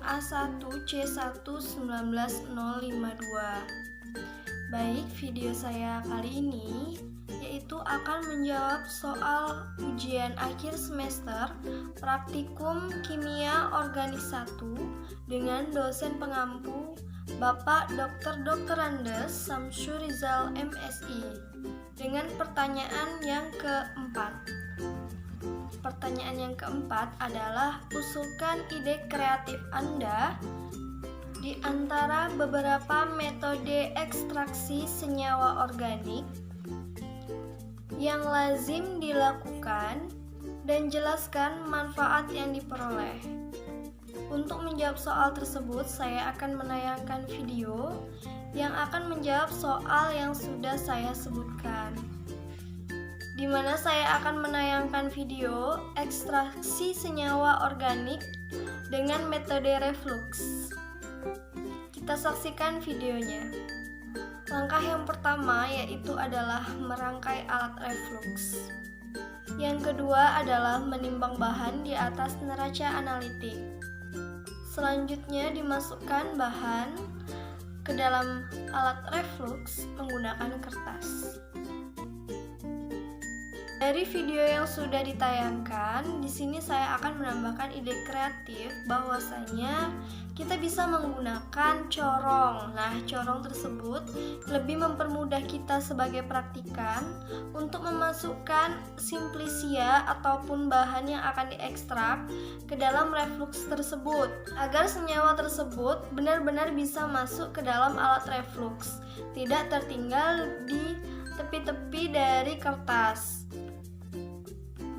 A1C11952. Baik, video saya kali ini yaitu akan menjawab soal ujian akhir semester praktikum kimia organik 1 dengan dosen pengampu Bapak Dr. Andes Samsurizal MSI dengan pertanyaan yang keempat. Pertanyaan yang keempat adalah usulkan ide kreatif Anda di antara beberapa metode ekstraksi senyawa organik yang lazim dilakukan dan jelaskan manfaat yang diperoleh. Untuk menjawab soal tersebut, saya akan menayangkan video yang akan menjawab soal yang sudah saya sebutkan, di mana saya akan menayangkan video ekstraksi senyawa organik dengan metode reflux. Kita saksikan videonya. Langkah yang pertama yaitu adalah merangkai alat reflux. Yang kedua adalah menimbang bahan di atas neraca analitik. Selanjutnya dimasukkan bahan ke dalam alat reflux menggunakan kertas. Dari video yang sudah ditayangkan, di sini saya akan menambahkan ide kreatif bahwasanya kita bisa menggunakan corong. Nah, corong tersebut lebih mempermudah kita sebagai praktikan untuk memasukkan simplisia ataupun bahan yang akan diekstrak ke dalam reflux tersebut, agar senyawa tersebut benar-benar bisa masuk ke dalam alat reflux, tidak tertinggal di tepi-tepi dari kertas.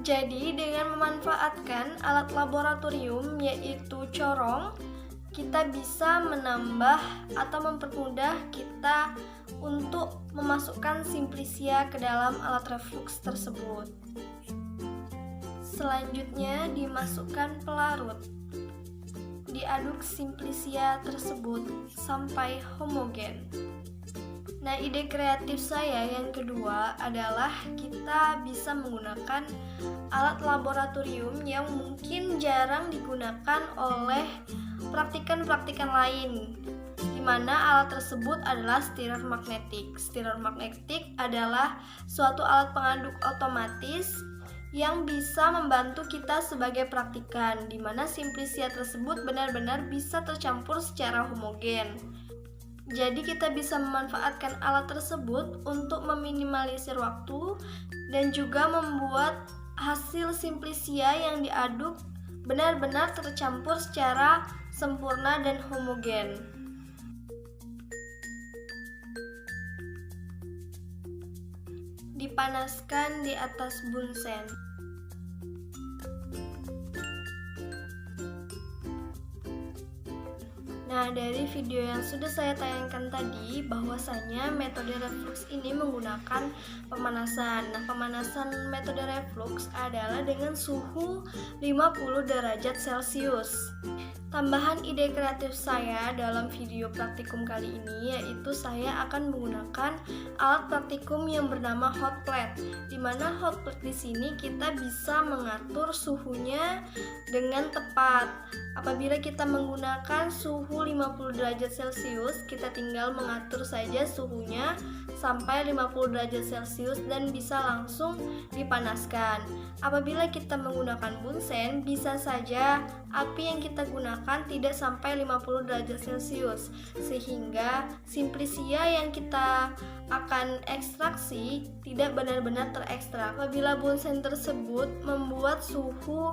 Jadi, dengan memanfaatkan alat laboratorium yaitu corong, kita bisa menambah atau mempermudah kita untuk memasukkan simplisia ke dalam alat reflux tersebut. Selanjutnya dimasukkan pelarut. Diaduk simplisia tersebut sampai homogen. Nah, ide kreatif saya yang kedua adalah kita bisa menggunakan alat laboratorium yang mungkin jarang digunakan oleh praktikan-praktikan lain, di mana alat tersebut adalah stirrer magnetik. Stirrer magnetik adalah suatu alat pengaduk otomatis yang bisa membantu kita sebagai praktikan, di mana simplisia tersebut benar-benar bisa tercampur secara homogen. Jadi kita bisa memanfaatkan alat tersebut untuk meminimalisir waktu dan juga membuat hasil simplisia yang diaduk benar-benar tercampur secara sempurna dan homogen. Dipanaskan di atas bunsen. Nah, dari video yang sudah saya tayangkan tadi, bahwasanya metode reflux ini menggunakan pemanasan. Nah, pemanasan metode reflux adalah dengan suhu 50 derajat Celcius. Tambahan ide kreatif saya dalam video praktikum kali ini yaitu saya akan menggunakan alat praktikum yang bernama hot plate, di mana hot plate di sini kita bisa mengatur suhunya dengan tepat. Apabila kita menggunakan suhu 50 derajat Celcius, kita tinggal mengatur saja suhunya sampai 50 derajat Celcius dan bisa langsung dipanaskan. Apabila kita menggunakan bunsen, bisa saja api yang kita gunakan tidak sampai 50 derajat Celcius, sehingga simplisia yang kita akan ekstraksi tidak benar-benar terekstrak. Apabila bunsen tersebut membuat suhu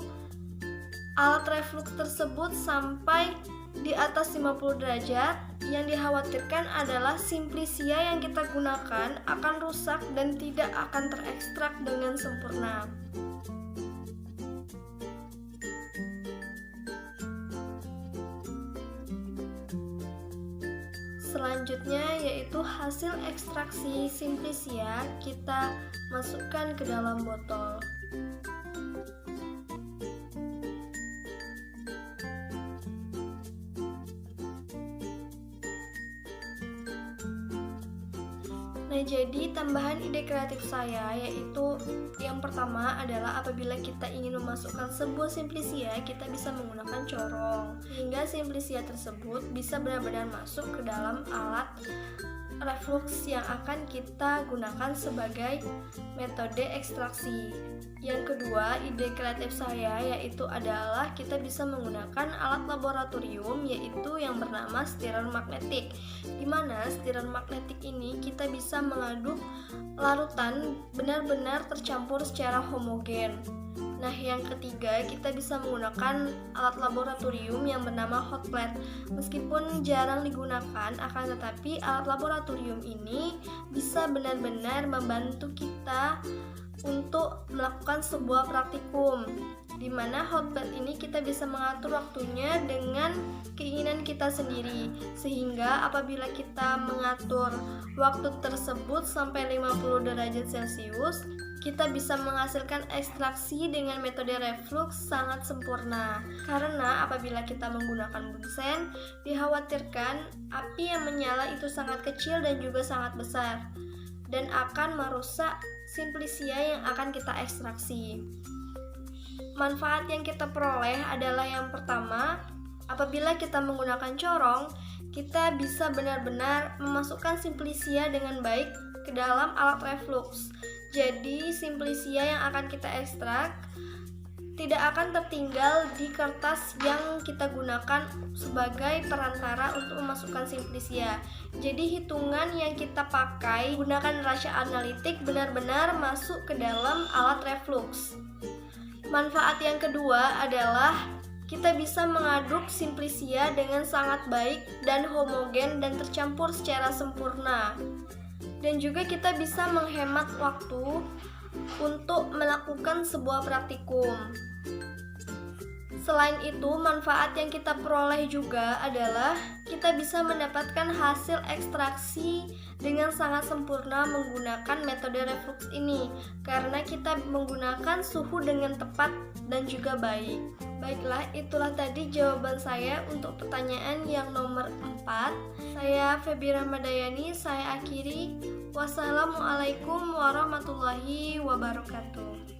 alat reflux tersebut sampai di atas 50 derajat, yang dikhawatirkan adalah simplisia yang kita gunakan akan rusak dan tidak akan terekstrak dengan sempurna. Selanjutnya yaitu hasil ekstraksi simplisia kita masukkan ke dalam botol. Nah, jadi tambahan ide kreatif saya yaitu yang pertama adalah apabila kita ingin memasukkan sebuah simplisia, kita bisa menggunakan corong sehingga simplisia tersebut bisa benar-benar masuk ke dalam alat reflux yang akan kita gunakan sebagai metode ekstraksi. Yang kedua, ide kreatif saya yaitu adalah kita bisa menggunakan alat laboratorium yaitu yang bernama stirrer magnetik. Di mana stirrer magnetik ini kita bisa mengaduk larutan benar-benar tercampur secara homogen. Nah, yang ketiga, kita bisa menggunakan alat laboratorium yang bernama hot plate. Meskipun jarang digunakan, akan tetapi alat laboratorium ini bisa benar-benar membantu kita untuk melakukan sebuah praktikum, di mana hot plate ini kita bisa mengatur waktunya dengan keinginan kita sendiri, sehingga apabila kita mengatur waktu tersebut sampai 50 derajat Celcius, kita bisa menghasilkan ekstraksi dengan metode reflux sangat sempurna. Karena apabila kita menggunakan bunsen, dikhawatirkan api yang menyala itu sangat kecil dan juga sangat besar, dan akan merusak simplisia yang akan kita ekstraksi. Manfaat yang kita peroleh adalah yang pertama, apabila kita menggunakan corong, kita bisa benar-benar memasukkan simplisia dengan baik ke dalam alat reflux. Jadi simplisia yang akan kita ekstrak tidak akan tertinggal di kertas yang kita gunakan sebagai perantara untuk memasukkan simplisia. Jadi hitungan yang kita pakai gunakan rasio analitik benar-benar masuk ke dalam alat reflux. Manfaat yang kedua adalah kita bisa mengaduk simplisia dengan sangat baik dan homogen dan tercampur secara sempurna. Dan juga kita bisa menghemat waktu untuk melakukan sebuah praktikum. Selain itu, manfaat yang kita peroleh juga adalah kita bisa mendapatkan hasil ekstraksi dengan sangat sempurna menggunakan metode reflux ini, karena kita menggunakan suhu dengan tepat dan juga baik. Baiklah, itulah tadi jawaban saya untuk pertanyaan yang nomor 4. Saya Febi Ramadayani, saya akhiri. Wassalamualaikum warahmatullahi wabarakatuh.